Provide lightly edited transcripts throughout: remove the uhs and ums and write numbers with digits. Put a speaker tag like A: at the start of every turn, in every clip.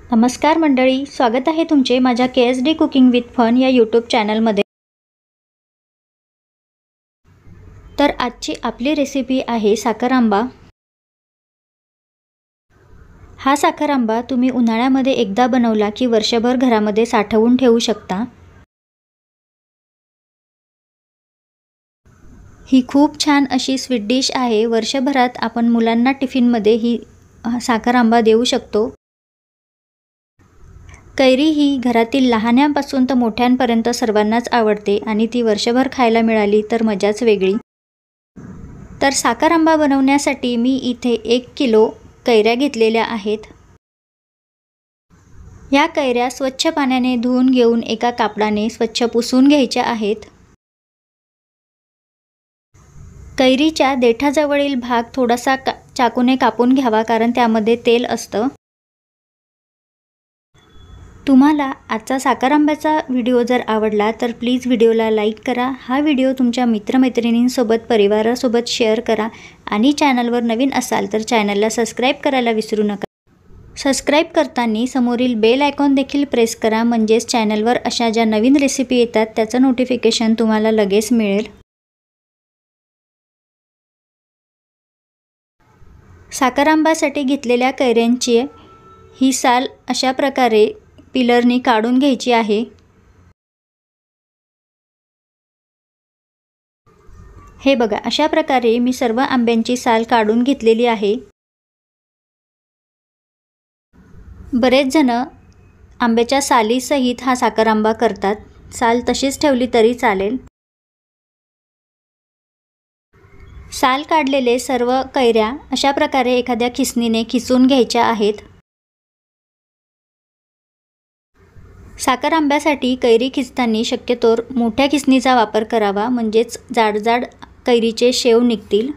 A: नमस्कार मंडळी, स्वागत आहे तुमचे माझ्या KSD कुकिंग विथ फन या यूट्यूब चॅनलमध्ये। तर आजची आपली रेसिपी आहे साखर आंबा। हा साखर आंबा तुम्ही उन्हाळ्यामध्ये एकदा बनवला की वर्षभर घरामध्ये साठवून ठेवू शकता। ही खूप छान अशी स्वीट डिश आहे। वर्षभरात आपण मुलांना टिफिनमध्ये ही साखर आंबा देऊ शकतो। कैरी ही घरातील लहानांपासून तर मोठ्यांपर्यंत सर्वांनाच आवडते आणि ती वर्षभर खायला मिळाली तर मजाच वेगळी। तर साखर आंबा बनवण्यासाठी मी इथे 1 किलो कैऱ्या घेतलेल्या आहेत। या कैऱ्या स्वच्छ पाण्याने धुवून घेऊन एका कापडाने स्वच्छ पुसून घ्यायच्या आहेत। कैरीच्या देठाजवळील भाग थोडासा चाकूने कापून घ्यावा, कारण त्यामध्ये तेल असतं। तुम्हाला आजचा साखर आंब्याचा व्हिडिओ जर आवडला तर प्लीज व्हिडिओला लाईक करा। हा व्हिडिओ तुमच्या मित्रमैत्रिणींसोबत परिवारासोबत शेअर करा आणि चॅनलवर नवीन असाल तर चॅनलला सबस्क्राइब करायला विसरू नका। सबस्क्राइब करताना समोरील बेल आयकॉन देखील प्रेस करा, म्हणजेच चॅनलवर अशा ज्या नवीन रेसिपी येतात त्याचं नोटिफिकेशन तुम्हाला लगेच मिळेल। साखर आंब्यासाठी घेतलेल्या कैऱ्यांची ही साल अशा प्रकारे पिलरनी काढून घ्यायची आहे। हे बघा, अशा प्रकारे मी सर्व आंब्यांची साल काढून घेतलेली आहे। बरेच जण आंब्याच्या सालीसहित हा साखर आंबा करतात, साल तशीच ठेवली तरी चालेल। साल काढलेले सर्व कैऱ्या अशा प्रकारे एखाद्या खिसणीने खिसून घ्यायच्या आहेत। साखर आंब्यासाठी कैरी खिसताना शक्यतोवर मोठ्या खिसणीचा वापर करावा, म्हणजेच जाड कैरीचे शेव निघतील।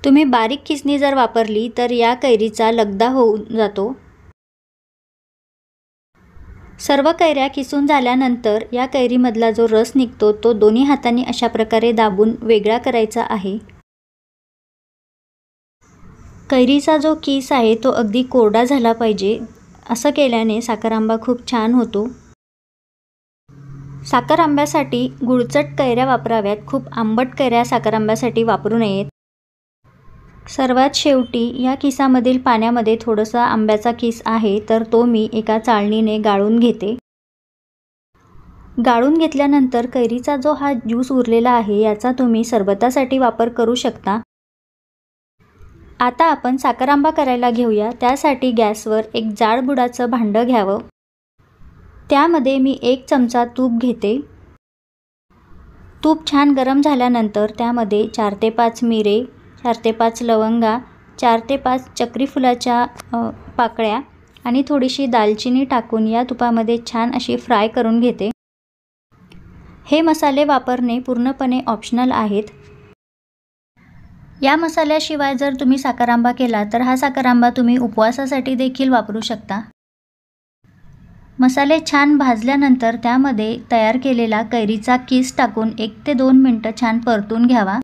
A: तुम्ही बारीक खिसणी जर वापरली तर या कैरीचा लगदा होऊन जातो। सर्व कैऱ्या खिसून झाल्यानंतर या कैरीमधला जो रस निघतो तो दोन्ही हातांनी अशा प्रकारे दाबून वेगळा करायचा आहे। कैरीचा जो किस आहे तो अगदी कोरडा झाला पाहिजे, असं केल्याने साखर आंबा खूप छान होतो। साखर आंब्यासाठी गुळचट कैऱ्या वापराव्यात, खूप आंबट कैऱ्या साखर आंब्यासाठी वापरू नयेत। सर्वात शेवटी या किसामधील पाण्यामध्ये थोडासा आंब्याचा किस आहे, तर तो मी एका चाळणीने गाळून घेते। गाळून घेतल्यानंतर कैरीचा जो हा ज्यूस उरलेला आहे याचा तुम्ही सरबतासाठी वापर करू शकता। आता आपण साखर आंबा करायला घेऊया। त्यासाठी गॅसवर एक जाड बुडाचं भांडं घ्यावं। त्यामध्ये मी 1 चमचा तूप घेते। तूप छान गरम झाल्यानंतर त्यामध्ये 4 ते 5 मिरे, 4 ते 5 लवंगा, 4 ते 5 चक्री फुलाच्या पाकळ्या आणि थोडीशी दालचिनी टाकून या तुपामध्ये छान अशी फ्राय करून घेते। हे मसाले वापरणे पूर्णपणे ऑप्शनल आहेत। या मसाल्याशिवाय जर तुम्ही साखर आंबा केला तर हा साखर आंबा तुम्ही उपवासासाठी देखील वापरू शकता। मसाले छान भाजल्यानंतर त्यामध्ये तयार केलेला कैरीचा किस टाकून 1 ते 2 मिनिटं छान परतून घ्यावा।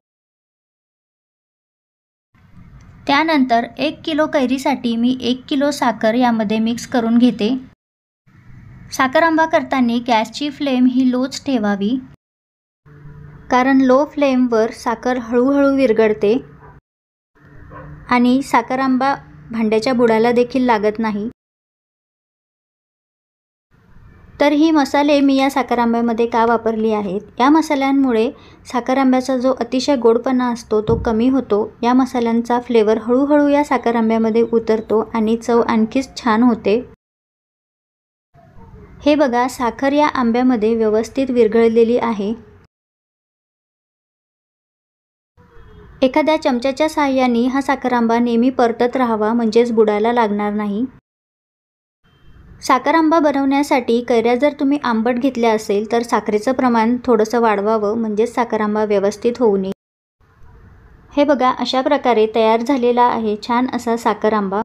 A: त्यानंतर 1 किलो कैरीसाठी मी 1 किलो साखर यामध्ये मिक्स करून घेते। साखर आंबा करताना गॅसची फ्लेम ही लोच ठेवावी, कारण लो फ्लेमवर साखर हळूहळू विरघळते आणि साखर आंबा भांड्याच्या बुडाला देखील लागत नाही। तर ही मसाले मी या साखर आंब्यामध्ये का वापरली आहेत? या मसाल्यांमुळे साखर आंब्याचा जो अतिशय गोडपणा असतो तो कमी होतो। या मसाल्यांचा फ्लेवर हळूहळू या साखर आंब्यामध्ये उतरतो आणि चव आणखीच छान होते। हे बघा, साखर या आंब्यामध्ये व्यवस्थित विरघळलेली आहे। एखाद्या चमच्याच्या साहाय्याने हा साखर आंबा नेहमी परतत राहावा, म्हणजेच बुडाला लागणार नाही। साखर आंबा बनवण्यासाठी कैऱ्या जर तुम्ही आंबट घेतल्या असेल तर साखरेचं प्रमाण थोडंसं वाढवावं, म्हणजेच साखर आंबा व्यवस्थित होऊ नये। हे बघा, अशा प्रकारे तयार झालेला आहे छान असा साखर आंबा।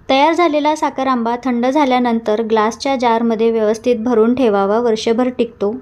A: तयार झालेला साखर आंबा थंड झाल्यानंतर ग्लासच्या जारमध्ये व्यवस्थित भरून ठेवावा, वर्षभर टिकतो।